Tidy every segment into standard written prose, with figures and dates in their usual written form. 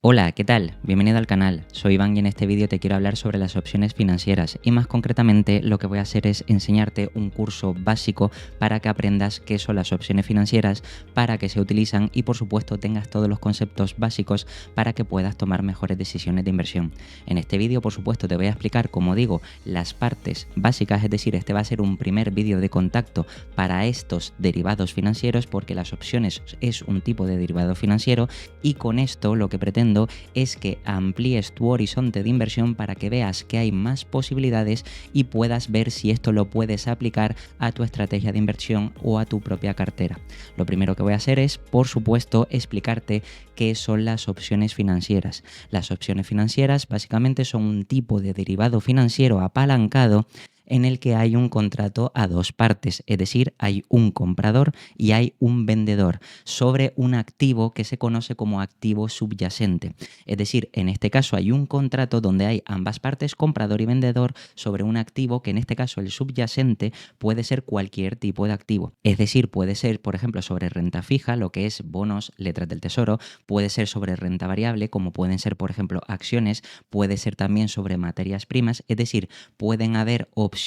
Hola, ¿qué tal? Bienvenido al canal. Soy Iván y en este vídeo te quiero hablar sobre las opciones financieras y más concretamente lo que voy a hacer es enseñarte un curso básico para que aprendas qué son las opciones financieras, para qué se utilizan y por supuesto tengas todos los conceptos básicos para que puedas tomar mejores decisiones de inversión. En este vídeo por supuesto te voy a explicar, como digo, las partes básicas, es decir, este va a ser un primer vídeo de contacto para estos derivados financieros porque las opciones es un tipo de derivado financiero y con esto lo que pretendo es que amplíes tu horizonte de inversión para que veas que hay más posibilidades y puedas ver si esto lo puedes aplicar a tu estrategia de inversión o a tu propia cartera. Lo primero que voy a hacer es, por supuesto, explicarte qué son las opciones financieras. Las opciones financieras básicamente son un tipo de derivado financiero apalancado en el que hay un contrato a dos partes, es decir, hay un comprador y hay un vendedor sobre un activo que se conoce como activo subyacente. Es decir, en este caso hay un contrato donde hay ambas partes, comprador y vendedor, sobre un activo que en este caso el subyacente puede ser cualquier tipo de activo. Es decir, puede ser, por ejemplo, sobre renta fija, lo que es bonos, letras del tesoro, puede ser sobre renta variable, como pueden ser, por ejemplo, acciones, puede ser también sobre materias primas, es decir, pueden haber opciones,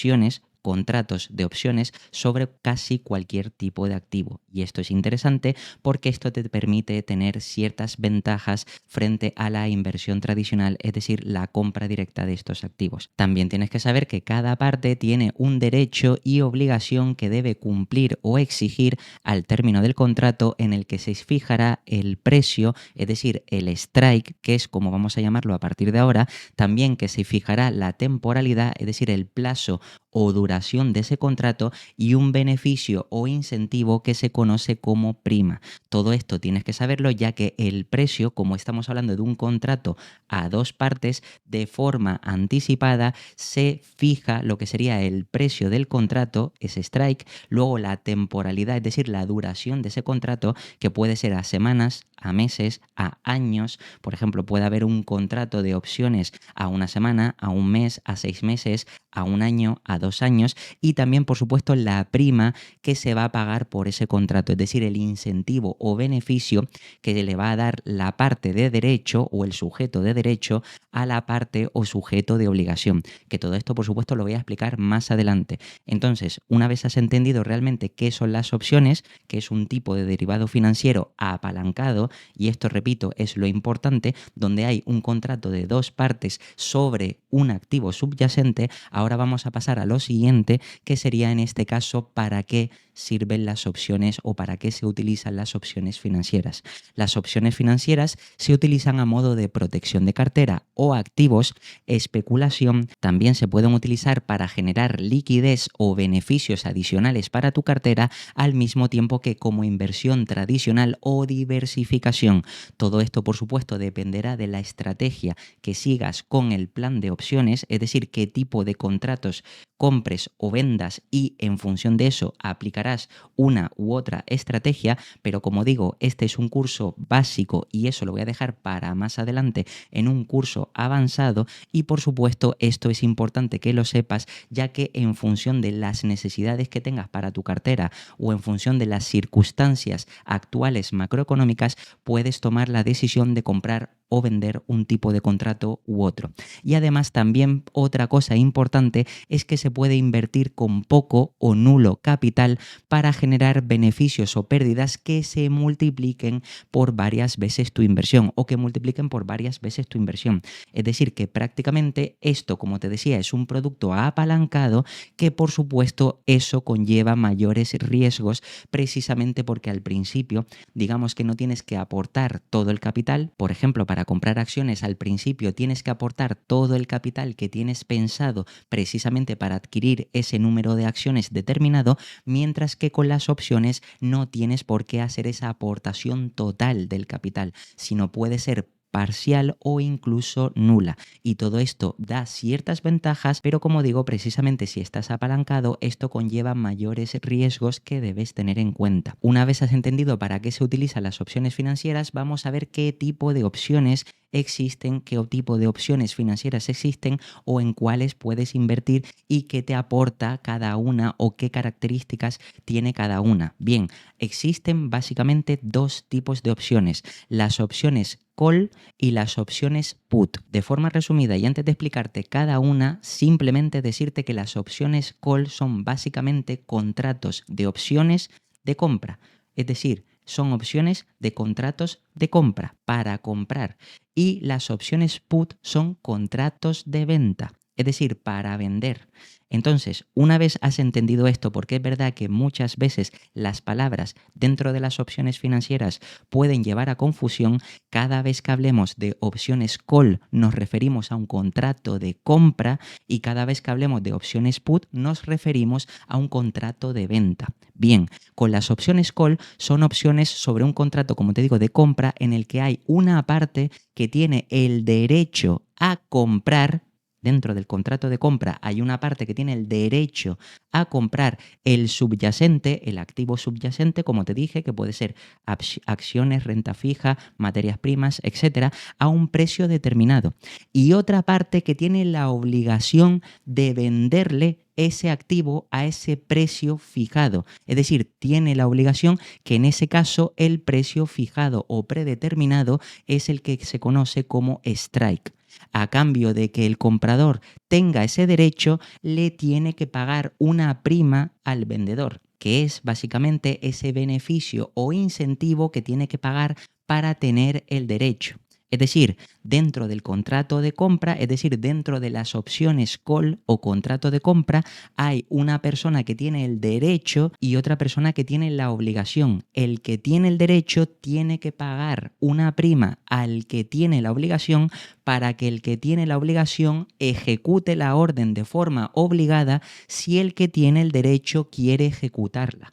contratos de opciones sobre casi cualquier tipo de activo. Y esto es interesante porque esto te permite tener ciertas ventajas frente a la inversión tradicional, es decir, la compra directa de estos activos. También tienes que saber que cada parte tiene un derecho y obligación que debe cumplir o exigir al término del contrato en el que se fijará el precio, es decir, el strike, que es como vamos a llamarlo a partir de ahora, también que se fijará la temporalidad, es decir, el plazo o duración de ese contrato y un beneficio o incentivo que se conoce como prima. Todo esto tienes que saberlo ya que el precio, como estamos hablando de un contrato a dos partes, de forma anticipada se fija lo que sería el precio del contrato, ese strike, luego la temporalidad, es decir, la duración de ese contrato, que puede ser a semanas, a meses, a años. Por ejemplo, puede haber un contrato de opciones a una semana, a un mes, a 6 meses, a un año, a 2 años y también, por supuesto, la prima que se va a pagar por ese contrato, es decir, el incentivo o beneficio que le va a dar la parte de derecho o el sujeto de derecho a la parte o sujeto de obligación, que todo esto, por supuesto, lo voy a explicar más adelante. Entonces, una vez has entendido realmente qué son las opciones, que es un tipo de derivado financiero apalancado, y esto, repito, es lo importante, donde hay un contrato de dos partes sobre un activo subyacente, ahora vamos a pasar a lo siguiente, que sería en este caso para qué sirven las opciones o para qué se utilizan las opciones financieras. Las opciones financieras se utilizan a modo de protección de cartera o activos, especulación, también se pueden utilizar para generar liquidez o beneficios adicionales para tu cartera, al mismo tiempo que como inversión tradicional o diversificación. Todo esto, por supuesto, dependerá de la estrategia que sigas con el plan de opciones, es decir, qué tipo de contratos compres o vendas y en función de eso aplicarás una u otra estrategia, pero como digo, este es un curso básico y eso lo voy a dejar para más adelante en un curso avanzado y por supuesto esto es importante que lo sepas ya que en función de las necesidades que tengas para tu cartera o en función de las circunstancias actuales macroeconómicas puedes tomar la decisión de comprar o vender un tipo de contrato u otro. Y además también otra cosa importante es que se puede invertir con poco o nulo capital para generar beneficios o pérdidas que se multipliquen por varias veces tu inversión o que multipliquen por varias veces tu inversión. Es decir, que prácticamente esto, como te decía, es un producto apalancado que por supuesto eso conlleva mayores riesgos precisamente porque al principio digamos que no tienes que aportar todo el capital. Por ejemplo, para comprar acciones al principio tienes que aportar todo el capital que tienes pensado precisamente para adquirir ese número de acciones determinado, mientras que con las opciones no tienes por qué hacer esa aportación total del capital, sino puede ser parcial o incluso nula. Y todo esto da ciertas ventajas, pero como digo, precisamente si estás apalancado, esto conlleva mayores riesgos que debes tener en cuenta. Una vez has entendido para qué se utilizan las opciones financieras, vamos a ver qué tipo de opciones existen, qué tipo de opciones financieras existen o en cuáles puedes invertir y qué te aporta cada una o qué características tiene cada una. Bien, existen básicamente dos tipos de opciones, las opciones call y las opciones put. De forma resumida y antes de explicarte cada una, simplemente decirte que las opciones call son básicamente contratos de opciones de compra, es decir, son opciones de contratos de compra para comprar, y las opciones put son contratos de venta, es decir, para vender. Entonces, una vez has entendido esto, porque es verdad que muchas veces las palabras dentro de las opciones financieras pueden llevar a confusión, cada vez que hablemos de opciones call nos referimos a un contrato de compra y cada vez que hablemos de opciones put nos referimos a un contrato de venta. Bien, con las opciones call son opciones sobre un contrato, como te digo, de compra en el que hay una parte que tiene el derecho a comprar. Dentro del contrato de compra hay una parte que tiene el derecho a comprar el subyacente, el activo subyacente, como te dije, que puede ser acciones, renta fija, materias primas, etcétera, a un precio determinado. Y otra parte que tiene la obligación de venderle ese activo a ese precio fijado. Es decir, tiene la obligación que en ese caso el precio fijado o predeterminado es el que se conoce como strike. A cambio de que el comprador tenga ese derecho, le tiene que pagar una prima al vendedor, que es básicamente ese beneficio o incentivo que tiene que pagar para tener el derecho. Es decir, dentro del contrato de compra, es decir, dentro de las opciones call o contrato de compra, hay una persona que tiene el derecho y otra persona que tiene la obligación. El que tiene el derecho tiene que pagar una prima al que tiene la obligación para que el que tiene la obligación ejecute la orden de forma obligada si el que tiene el derecho quiere ejecutarla.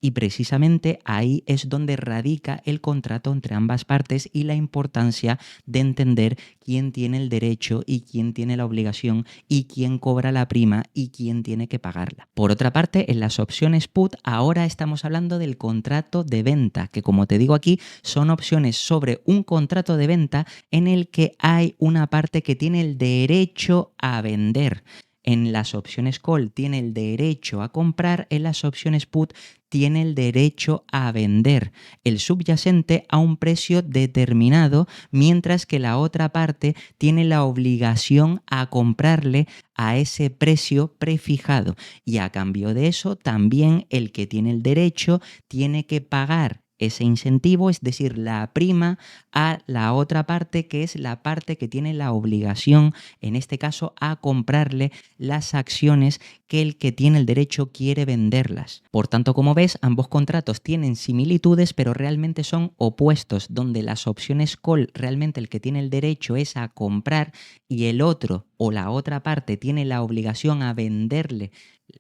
Y precisamente ahí es donde radica el contrato entre ambas partes y la importancia de entender quién tiene el derecho y quién tiene la obligación y quién cobra la prima y quién tiene que pagarla. Por otra parte, en las opciones put ahora estamos hablando del contrato de venta, que como te digo aquí son opciones sobre un contrato de venta en el que hay una parte que tiene el derecho a vender. En las opciones call tiene el derecho a comprar, en las opciones put tiene el derecho a vender el subyacente a un precio determinado, mientras que la otra parte tiene la obligación a comprarle a ese precio prefijado. Y a cambio de eso, también el que tiene el derecho tiene que pagar ese incentivo, es decir, la prima a la otra parte, que es la parte que tiene la obligación, en este caso, a comprarle las acciones que el que tiene el derecho quiere venderlas. Por tanto, como ves, ambos contratos tienen similitudes, pero realmente son opuestos, donde las opciones call realmente el que tiene el derecho es a comprar y el otro o la otra parte tiene la obligación a venderle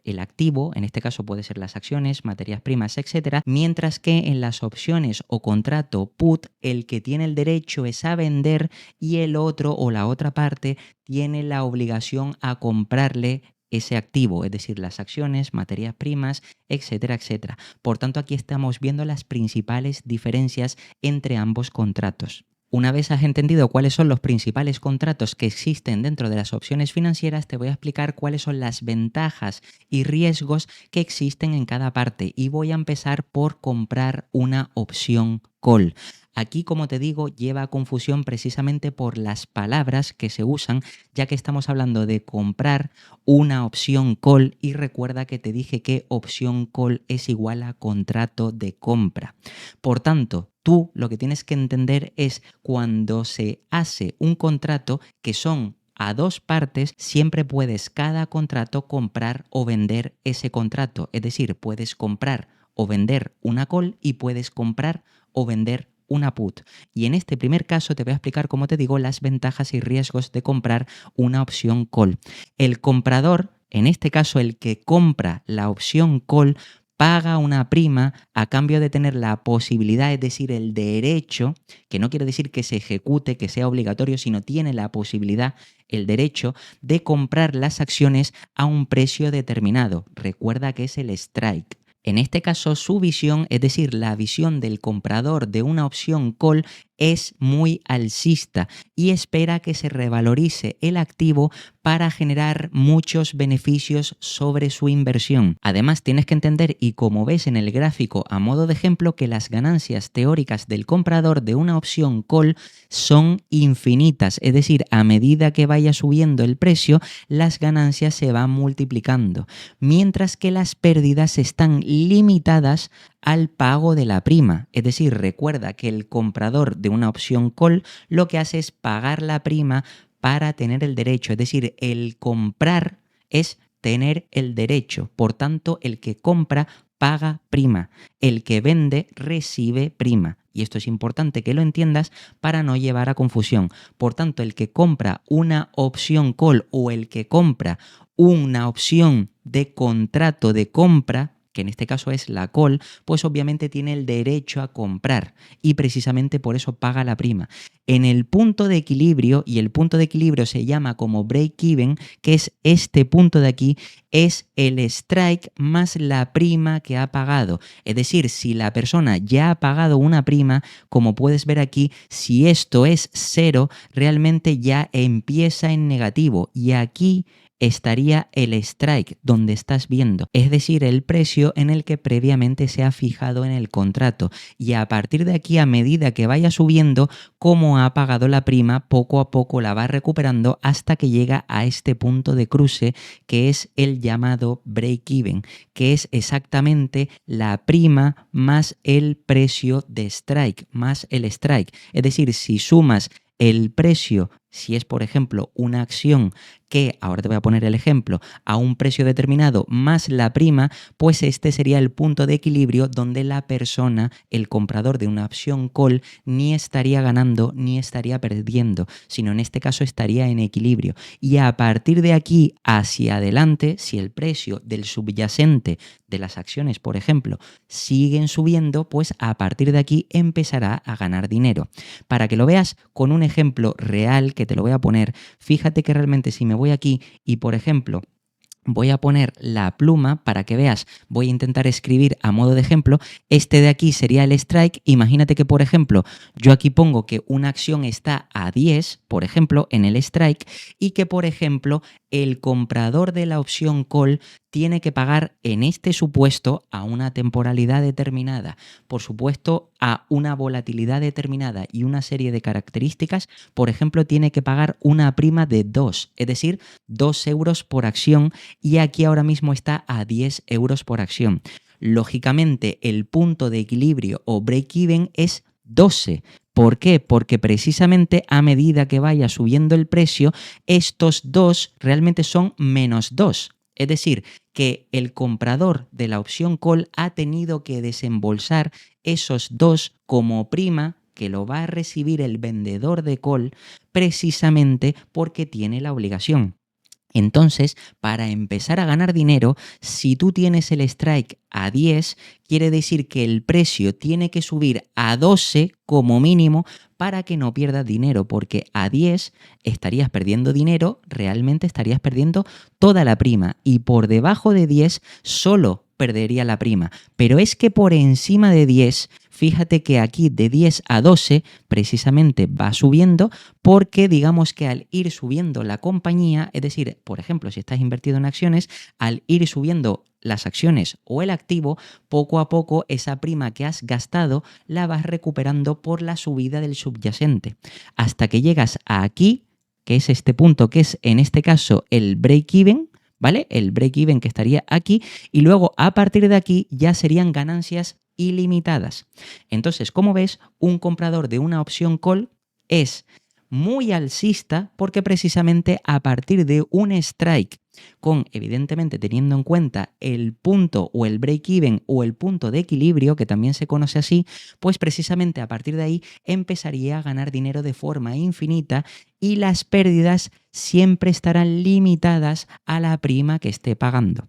el activo, en este caso puede ser las acciones, materias primas, etcétera, mientras que en las opciones o contrato put el que tiene el derecho es a vender y el otro o la otra parte tiene la obligación a comprarle ese activo, es decir, las acciones, materias primas, etcétera, etcétera. Por tanto, aquí estamos viendo las principales diferencias entre ambos contratos. Una vez has entendido cuáles son los principales contratos que existen dentro de las opciones financieras, te voy a explicar cuáles son las ventajas y riesgos que existen en cada parte y voy a empezar por comprar una opción call. Aquí, como te digo, lleva a confusión precisamente por las palabras que se usan, ya que estamos hablando de comprar una opción call y recuerda que te dije que opción call es igual a contrato de compra. Por tanto, tú lo que tienes que entender es cuando se hace un contrato que son a dos partes, siempre puedes cada contrato comprar o vender ese contrato. Es decir, puedes comprar o vender una call y puedes comprar o vender una put. Y en este primer caso te voy a explicar, como te digo, las ventajas y riesgos de comprar una opción call. El comprador, en este caso el que compra la opción call, paga una prima a cambio de tener la posibilidad, es decir, el derecho, que no quiere decir que se ejecute, que sea obligatorio, sino tiene la posibilidad, el derecho de comprar las acciones a un precio determinado. Recuerda que es el strike. En este caso, su visión, es decir, la visión del comprador de una opción call, es muy alcista y espera que se revalorice el activo para generar muchos beneficios sobre su inversión. Además, tienes que entender, y como ves en el gráfico a modo de ejemplo, que las ganancias teóricas del comprador de una opción call son infinitas, es decir, a medida que vaya subiendo el precio, las ganancias se van multiplicando, mientras que las pérdidas están limitadas al pago de la prima. Es decir, recuerda que el comprador de una opción call lo que hace es pagar la prima para tener el derecho. Es decir, el comprar es tener el derecho. Por tanto, el que compra paga prima. El que vende recibe prima. Y esto es importante que lo entiendas para no llevar a confusión. Por tanto, el que compra una opción call o el que compra una opción de contrato de compra, que en este caso es la call, pues obviamente tiene el derecho a comprar y precisamente por eso paga la prima. En el punto de equilibrio, y el punto de equilibrio se llama como break-even, que es este punto de aquí, es el strike más la prima que ha pagado. Es decir, si la persona ya ha pagado una prima, como puedes ver aquí, si esto es 0, realmente ya empieza en negativo y aquí estaría el strike donde estás viendo, es decir, el precio en el que previamente se ha fijado en el contrato, y a partir de aquí, a medida que vaya subiendo, como ha pagado la prima, poco a poco la va recuperando hasta que llega a este punto de cruce que es el llamado break-even, que es exactamente la prima más el precio de strike, más el strike. Es decir, si sumas el precio, si es por ejemplo una acción que, ahora te voy a poner el ejemplo, a un precio determinado más la prima, pues este sería el punto de equilibrio donde la persona, el comprador de una opción call, ni estaría ganando ni estaría perdiendo, sino en este caso estaría en equilibrio. Y a partir de aquí hacia adelante, si el precio del subyacente de las acciones, por ejemplo, siguen subiendo, pues a partir de aquí empezará a ganar dinero. Para que lo veas con un ejemplo real que te lo voy a poner, fíjate que realmente si me voy aquí y por ejemplo voy a poner la pluma para que veas, voy a intentar escribir a modo de ejemplo, este de aquí sería el strike. Imagínate que por ejemplo yo aquí pongo que una acción está a 10, por ejemplo, en el strike, y que por ejemplo el comprador de la opción call tiene que pagar en este supuesto a una temporalidad determinada, por supuesto a una volatilidad determinada y una serie de características. Por ejemplo, tiene que pagar una prima de 2, es decir, 2 euros por acción, y aquí ahora mismo está a 10 euros por acción. Lógicamente, el punto de equilibrio o break-even es 12. ¿Por qué? Porque precisamente a medida que vaya subiendo el precio, estos 2 realmente son menos 2. Es decir, que el comprador de la opción call ha tenido que desembolsar esos 2 como prima que lo va a recibir el vendedor de call precisamente porque tiene la obligación. Entonces, para empezar a ganar dinero, si tú tienes el strike a 10, quiere decir que el precio tiene que subir a 12 como mínimo para que no pierdas dinero, porque a 10 estarías perdiendo dinero, realmente estarías perdiendo toda la prima, y por debajo de 10 solo perdería la prima. Pero es que por encima de 10, fíjate que aquí de 10 a 12 precisamente va subiendo, porque digamos que al ir subiendo la compañía, es decir, por ejemplo, si estás invertido en acciones, al ir subiendo las acciones o el activo, poco a poco esa prima que has gastado la vas recuperando por la subida del subyacente, hasta que llegas a aquí, que es este punto, que es en este caso el break-even, ¿vale? El break-even que estaría aquí, y luego a partir de aquí ya serían ganancias ilimitadas. Entonces, como ves, un comprador de una opción call es muy alcista porque precisamente a partir de un strike con, evidentemente, teniendo en cuenta el punto o el break-even o el punto de equilibrio, que también se conoce así, pues precisamente a partir de ahí empezaría a ganar dinero de forma infinita y las pérdidas siempre estarán limitadas a la prima que esté pagando.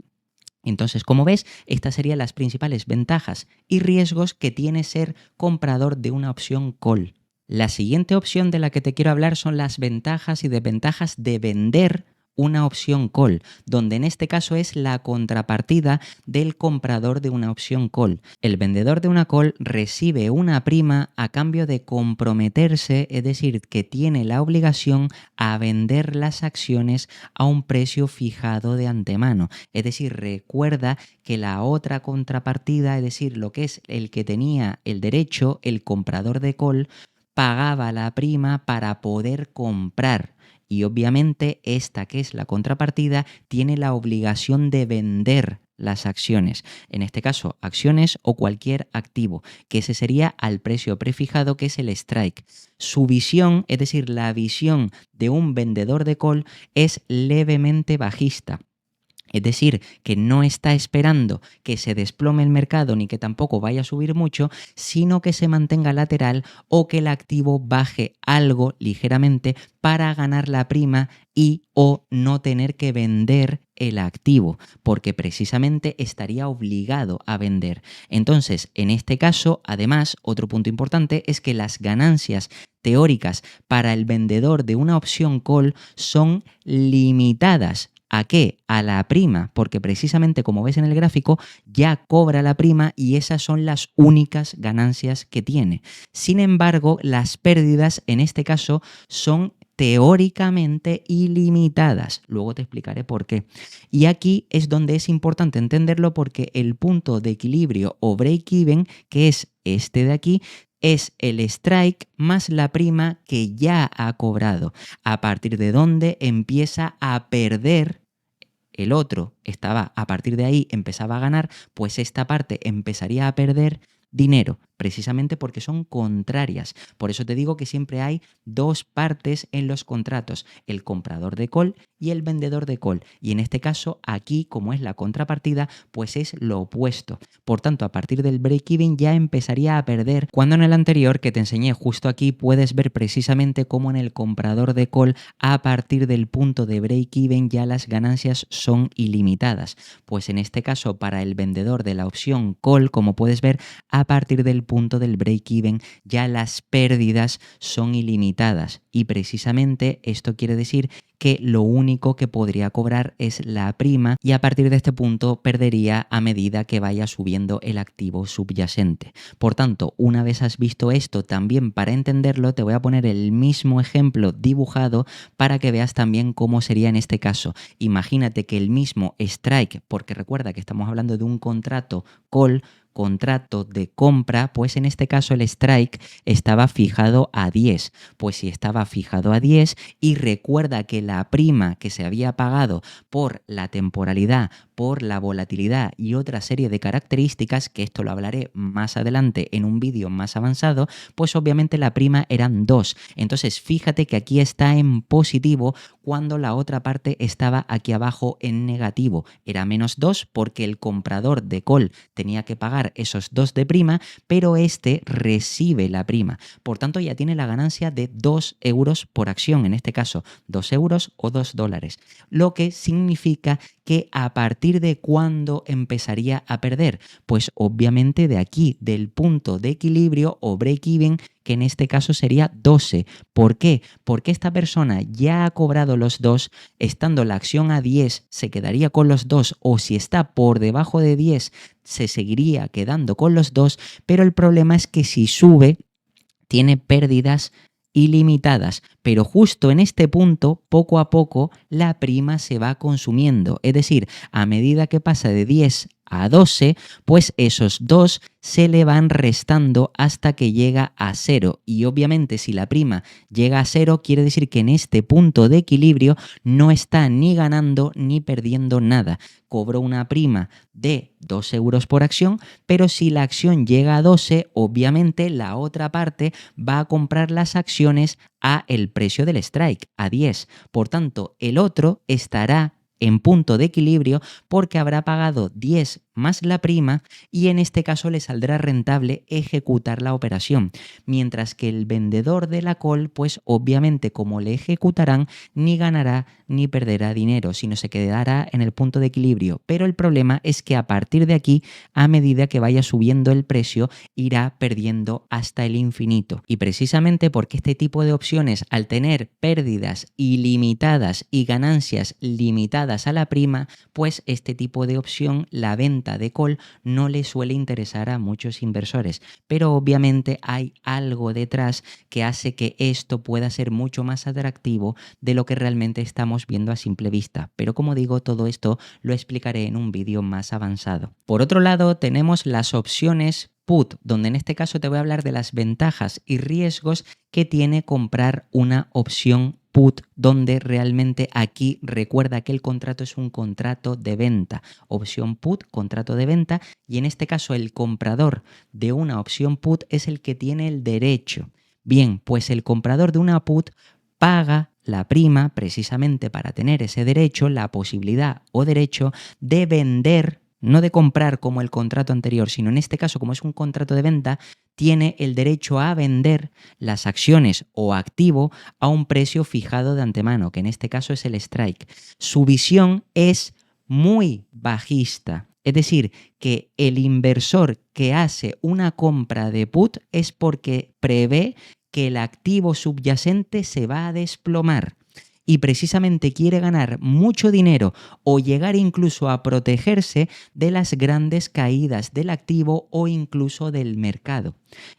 Entonces, como ves, estas serían las principales ventajas y riesgos que tiene ser comprador de una opción call. La siguiente opción de la que te quiero hablar son las ventajas y desventajas de vender una opción call, donde en este caso es la contrapartida del comprador de una opción call. El vendedor de una call recibe una prima a cambio de comprometerse, es decir, que tiene la obligación a vender las acciones a un precio fijado de antemano. Es decir, recuerda que la otra contrapartida, es decir, lo que es el que tenía el derecho, el comprador de call, pagaba la prima para poder comprar. Y obviamente esta, que es la contrapartida, tiene la obligación de vender las acciones, en este caso acciones o cualquier activo, que ese sería al precio prefijado, que es el strike. Su visión, es decir, la visión de un vendedor de call, es levemente bajista. Es decir, que no está esperando que se desplome el mercado ni que tampoco vaya a subir mucho, sino que se mantenga lateral o que el activo baje algo ligeramente para ganar la prima y o no tener que vender el activo, porque precisamente estaría obligado a vender. Entonces, en este caso, además, otro punto importante es que las ganancias teóricas para el vendedor de una opción call son limitadas. ¿A qué? A la prima, porque precisamente como ves en el gráfico ya cobra la prima y esas son las únicas ganancias que tiene. Sin embargo, las pérdidas en este caso son teóricamente ilimitadas. Luego te explicaré por qué. Y aquí es donde es importante entenderlo, porque el punto de equilibrio o break-even, que es este de aquí, es el strike más la prima que ya ha cobrado, a partir de donde empieza a perder. El otro estaba, a partir de ahí empezaba a ganar, pues esta parte empezaría a perder dinero, precisamente porque son contrarias. Por eso te digo que siempre hay dos partes en los contratos, el comprador de call y el vendedor de call. Y en este caso, aquí, como es la contrapartida, pues es lo opuesto. Por tanto, a partir del break-even ya empezaría a perder, cuando en el anterior que te enseñé justo aquí puedes ver precisamente cómo en el comprador de call, a partir del punto de break-even ya las ganancias son ilimitadas. Pues en este caso, para el vendedor de la opción call, como puedes ver, a partir del punto del break-even ya las pérdidas son ilimitadas, y precisamente esto quiere decir que lo único que podría cobrar es la prima, y a partir de este punto perdería a medida que vaya subiendo el activo subyacente. Por tanto, una vez has visto esto, también para entenderlo te voy a poner el mismo ejemplo dibujado para que veas también cómo sería en este caso. Imagínate que el mismo strike, porque recuerda que estamos hablando de un contrato call, contrato de compra, pues en este caso el strike estaba fijado a 10. Pues si estaba fijado a 10 y recuerda que la prima que se había pagado por la temporalidad, por la volatilidad y otra serie de características, que esto lo hablaré más adelante en un vídeo más avanzado, pues obviamente la prima eran 2. Entonces fíjate que aquí está en positivo cuando la otra parte estaba aquí abajo en negativo. Era menos 2 porque el comprador de call tenía que pagar esos 2 de prima, pero este recibe la prima. Por tanto, ya tiene la ganancia de 2 euros por acción, en este caso 2 euros o 2 dólares, lo que significa que a partir de cuándo empezaría a perder, pues obviamente de aquí, del punto de equilibrio o break-even, que en este caso sería 12. ¿Por qué? Porque esta persona ya ha cobrado los 2, estando la acción a 10 se quedaría con los 2, o si está por debajo de 10 se seguiría quedando con los 2, pero el problema es que si sube tiene pérdidas ilimitadas, pero justo en este punto, poco a poco, la prima se va consumiendo, es decir, a medida que pasa de 10 a 12, pues esos 2 se le van restando hasta que llega a 0, y obviamente si la prima llega a 0 quiere decir que en este punto de equilibrio no está ni ganando ni perdiendo nada. Cobró una prima de 2 euros por acción, pero si la acción llega a 12, obviamente la otra parte va a comprar las acciones a el precio del strike, a 10. Por tanto, el otro estará en punto de equilibrio porque habrá pagado 10 más la prima y en este caso le saldrá rentable ejecutar la operación, mientras que el vendedor de la call, pues obviamente como le ejecutarán, ni ganará ni perderá dinero, sino se quedará en el punto de equilibrio. Pero el problema es que a partir de aquí, a medida que vaya subiendo el precio, irá perdiendo hasta el infinito. Y precisamente porque este tipo de opciones, al tener pérdidas ilimitadas y ganancias limitadas a la prima, pues este tipo de opción, la venta de call, no le suele interesar a muchos inversores. Pero obviamente hay algo detrás que hace que esto pueda ser mucho más atractivo de lo que realmente estamos viendo a simple vista. Pero como digo, todo esto lo explicaré en un vídeo más avanzado. Por otro lado, tenemos las opciones put, donde en este caso te voy a hablar de las ventajas y riesgos que tiene comprar una opción put, donde realmente aquí recuerda que el contrato es un contrato de venta. Opción put, contrato de venta, y en este caso el comprador de una opción put es el que tiene el derecho. Bien, pues el comprador de una put paga la prima precisamente para tener ese derecho, la posibilidad o derecho de vender, no de comprar como el contrato anterior, sino en este caso, como es un contrato de venta, tiene el derecho a vender las acciones o activo a un precio fijado de antemano, que en este caso es el strike. Su visión es muy bajista. Es decir, que el inversor que hace una compra de put es porque prevé que el activo subyacente se va a desplomar y precisamente quiere ganar mucho dinero o llegar incluso a protegerse de las grandes caídas del activo o incluso del mercado.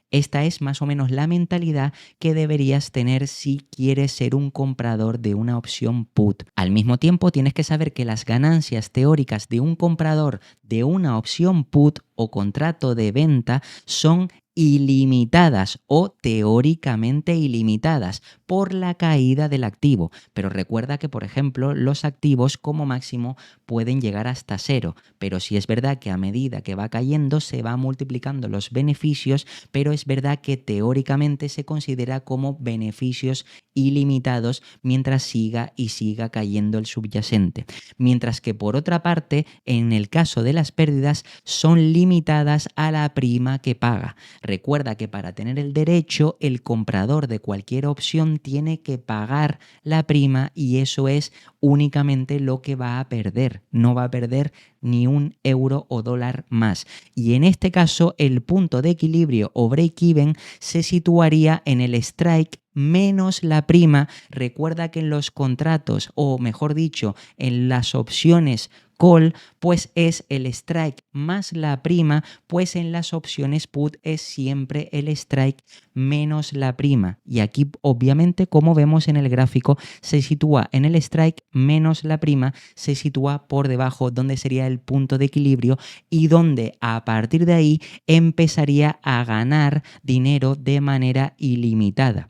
Esta es más o menos la mentalidad que deberías tener si quieres ser un comprador de una opción put. Al mismo tiempo, tienes que saber que las ganancias teóricas de un comprador de una opción put o contrato de venta son ilimitadas o teóricamente ilimitadas por la caída del activo. Pero recuerda que, por ejemplo, los activos como máximo pueden llegar hasta cero. Pero sí es verdad que a medida que va cayendo se va multiplicando los beneficios, pero es verdad que teóricamente se considera como beneficios ilimitados mientras siga y siga cayendo el subyacente. Mientras que por otra parte, en el caso de las pérdidas, son limitadas a la prima que paga. Recuerda que para tener el derecho, el comprador de cualquier opción tiene que pagar la prima y eso es únicamente lo que va a perder. No va a perder ni un euro o dólar más. Y en este caso, el punto de equilibrio o break-even se situaría en el strike menos la prima. Recuerda que en los contratos, o mejor dicho, en las opciones call, pues es el strike más la prima, pues en las opciones put es siempre el strike menos la prima. Y aquí obviamente, como vemos en el gráfico, se sitúa en el strike menos la prima, se sitúa por debajo donde sería el punto de equilibrio y donde a partir de ahí empezaría a ganar dinero de manera ilimitada.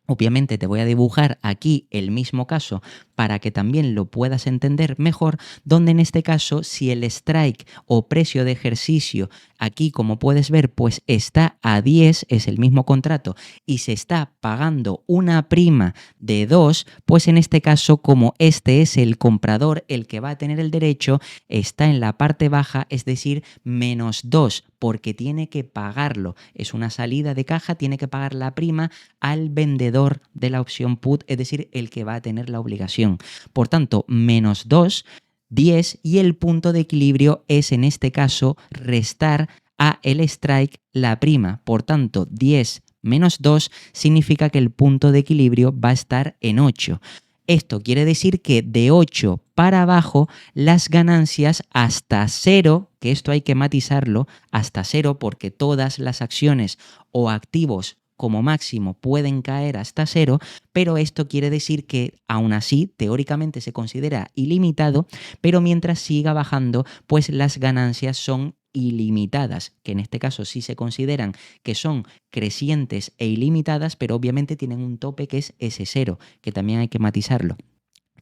Obviamente te voy a dibujar aquí el mismo caso para que también lo puedas entender mejor, donde en este caso si el strike o precio de ejercicio aquí, como puedes ver, pues está a 10, es el mismo contrato y se está pagando una prima de 2, pues en este caso, como este es el comprador el que va a tener el derecho, está en la parte baja, es decir, menos 2, porque tiene que pagarlo. Es una salida de caja, tiene que pagar la prima al vendedor de la opción put, es decir, el que va a tener la obligación. Por tanto, menos 2, 10 y el punto de equilibrio es en este caso restar a el strike la prima. Por tanto, 10 menos 2 significa que el punto de equilibrio va a estar en 8. Esto quiere decir que de 8 para abajo las ganancias hasta 0, que esto hay que matizarlo, hasta 0 porque todas las acciones o activos como máximo pueden caer hasta 0, pero esto quiere decir que aún así teóricamente se considera ilimitado, pero mientras siga bajando pues las ganancias son ilimitadas, que en este caso sí se consideran que son crecientes e ilimitadas, pero obviamente tienen un tope que es ese 0, que también hay que matizarlo.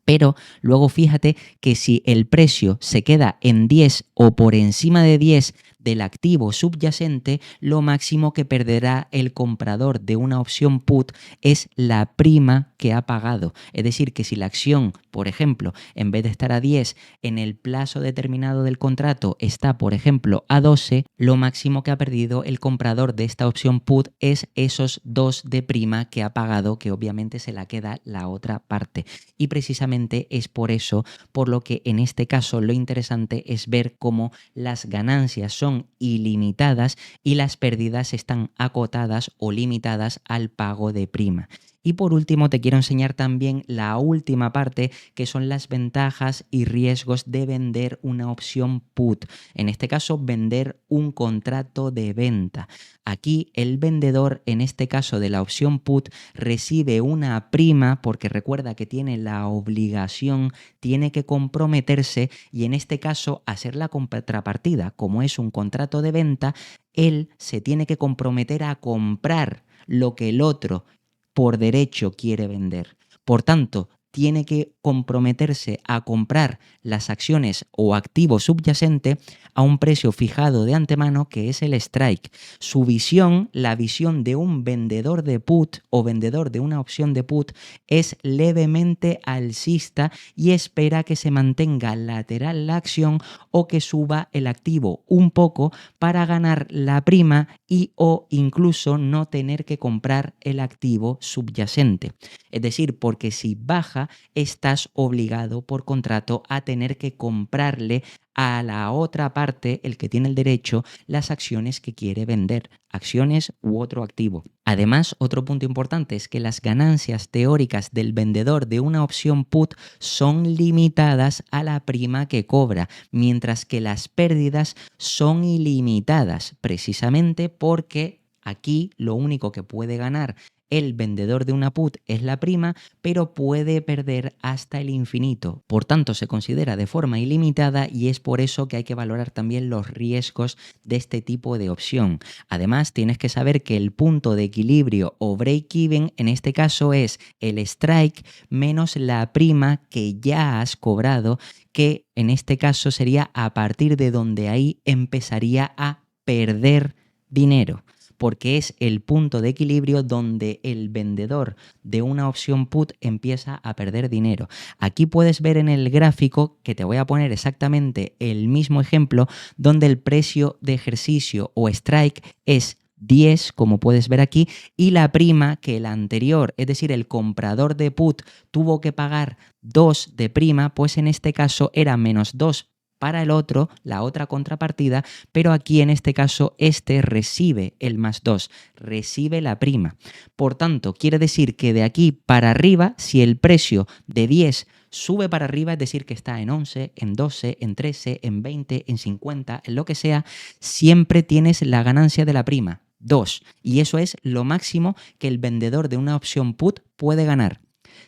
Pero luego fíjate que si el precio se queda en 10 o por encima de 10 del activo subyacente, lo máximo que perderá el comprador de una opción put es la prima que ha pagado. Es decir, que si la acción, por ejemplo, en vez de estar a 10 en el plazo determinado del contrato está, por ejemplo, a 12, lo máximo que ha perdido el comprador de esta opción put es esos 2 de prima que ha pagado, que obviamente se la queda la otra parte. Y precisamente es por eso por lo que en este caso lo interesante es ver cómo las ganancias son ilimitadas y las pérdidas están acotadas o limitadas al pago de prima. Y por último te quiero enseñar también la última parte, que son las ventajas y riesgos de vender una opción put. En este caso, vender un contrato de venta. Aquí el vendedor, en este caso de la opción put, recibe una prima porque recuerda que tiene la obligación, tiene que comprometerse y en este caso hacer la contrapartida. Como es un contrato de venta, él se tiene que comprometer a comprar lo que el otro por derecho quiere vender. Por tanto, tiene que comprometerse a comprar las acciones o activo subyacente a un precio fijado de antemano, que es el strike. Su visión, la visión de un vendedor de put o vendedor de una opción de put, es levemente alcista y espera que se mantenga lateral la acción o que suba el activo un poco para ganar la prima y o incluso no tener que comprar el activo subyacente. Es decir, porque si baja, estás obligado por contrato a tener que comprarle a la otra parte, el que tiene el derecho, las acciones que quiere vender, acciones u otro activo. Además, otro punto importante es que las ganancias teóricas del vendedor de una opción put son limitadas a la prima que cobra, mientras que las pérdidas son ilimitadas, precisamente porque aquí lo único que puede ganar el vendedor de una put es la prima, pero puede perder hasta el infinito. Por tanto, se considera de forma ilimitada y es por eso que hay que valorar también los riesgos de este tipo de opción. Además, tienes que saber que el punto de equilibrio o break-even en este caso es el strike menos la prima que ya has cobrado, que en este caso sería a partir de donde ahí empezaría a perder dinero, porque es el punto de equilibrio donde el vendedor de una opción put empieza a perder dinero. Aquí puedes ver en el gráfico, que te voy a poner exactamente el mismo ejemplo, donde el precio de ejercicio o strike es 10, como puedes ver aquí, y la prima que el anterior, es decir, el comprador de put tuvo que pagar 2 de prima, pues en este caso era menos 2 para el otro, la otra contrapartida, pero aquí en este caso este recibe el más 2, recibe la prima. Por tanto, quiere decir que de aquí para arriba, si el precio de 10 sube para arriba, es decir, que está en 11, en 12, en 13, en 20, en 50, en lo que sea, siempre tienes la ganancia de la prima, 2. Y eso es lo máximo que el vendedor de una opción put puede ganar.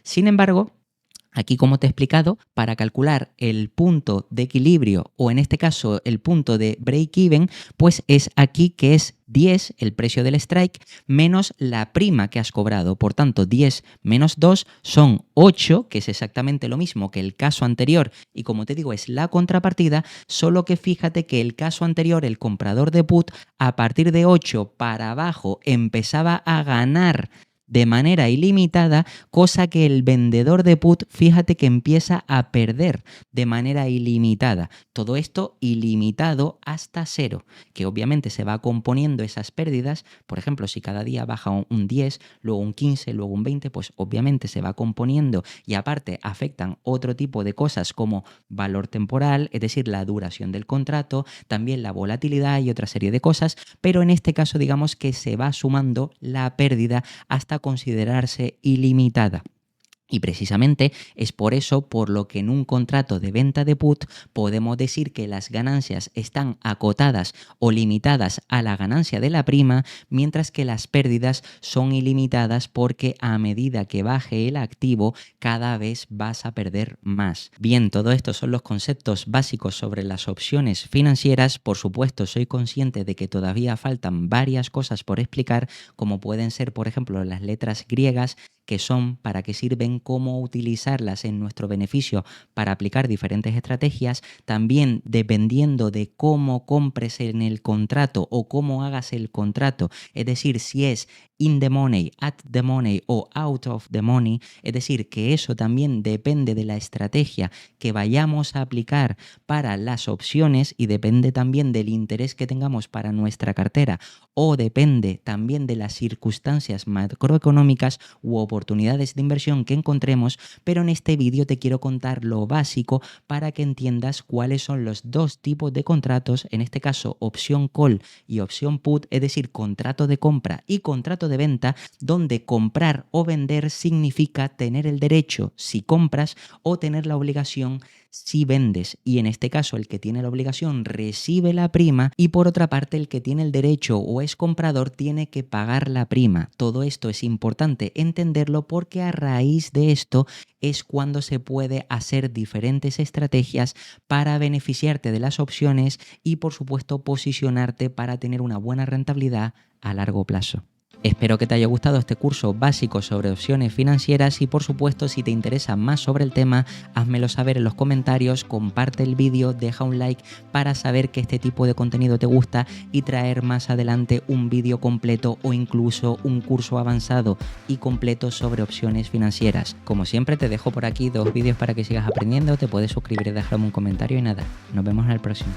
Sin embargo, aquí, como te he explicado, para calcular el punto de equilibrio o en este caso el punto de break-even, pues es aquí que es 10, el precio del strike, menos la prima que has cobrado. Por tanto, 10 menos 2 son 8, que es exactamente lo mismo que el caso anterior y como te digo es la contrapartida, solo que fíjate que el caso anterior, el comprador de put, a partir de 8 para abajo empezaba a ganar de manera ilimitada, cosa que el vendedor de put, fíjate que empieza a perder de manera ilimitada. Todo esto ilimitado hasta 0, que obviamente se va componiendo esas pérdidas. Por ejemplo, si cada día baja un 10, luego un 15, luego un 20, pues obviamente se va componiendo y aparte afectan otro tipo de cosas como valor temporal, es decir, la duración del contrato, también la volatilidad y otra serie de cosas, pero en este caso digamos que se va sumando la pérdida hasta considerarse ilimitada. Y precisamente es por eso por lo que en un contrato de venta de put podemos decir que las ganancias están acotadas o limitadas a la ganancia de la prima, mientras que las pérdidas son ilimitadas porque a medida que baje el activo cada vez vas a perder más. Bien, todo esto son los conceptos básicos sobre las opciones financieras. Por supuesto, soy consciente de que todavía faltan varias cosas por explicar, como pueden ser, por ejemplo, las letras griegas, qué son, para qué sirven, cómo utilizarlas en nuestro beneficio para aplicar diferentes estrategias. También dependiendo de cómo compres en el contrato o cómo hagas el contrato, es decir, si es in the money, at the money o out of the money, es decir, que eso también depende de la estrategia que vayamos a aplicar para las opciones y depende también del interés que tengamos para nuestra cartera o depende también de las circunstancias macroeconómicas u oportunidades de inversión que encontremos, pero en este vídeo te quiero contar lo básico para que entiendas cuáles son los dos tipos de contratos, en este caso opción call y opción put, es decir, contrato de compra y contrato de venta, donde comprar o vender significa tener el derecho si compras o tener la obligación si vendes, y en este caso el que tiene la obligación recibe la prima y por otra parte el que tiene el derecho o es comprador tiene que pagar la prima. Todo esto es importante entenderlo porque a raíz de esto es cuando se puede hacer diferentes estrategias para beneficiarte de las opciones y por supuesto posicionarte para tener una buena rentabilidad a largo plazo. Espero que te haya gustado este curso básico sobre opciones financieras y por supuesto si te interesa más sobre el tema, házmelo saber en los comentarios, comparte el vídeo, deja un like para saber que este tipo de contenido te gusta y traer más adelante un vídeo completo o incluso un curso avanzado y completo sobre opciones financieras. Como siempre te dejo por aquí 2 vídeos para que sigas aprendiendo, te puedes suscribir y dejarme un comentario y nada, nos vemos en el próximo.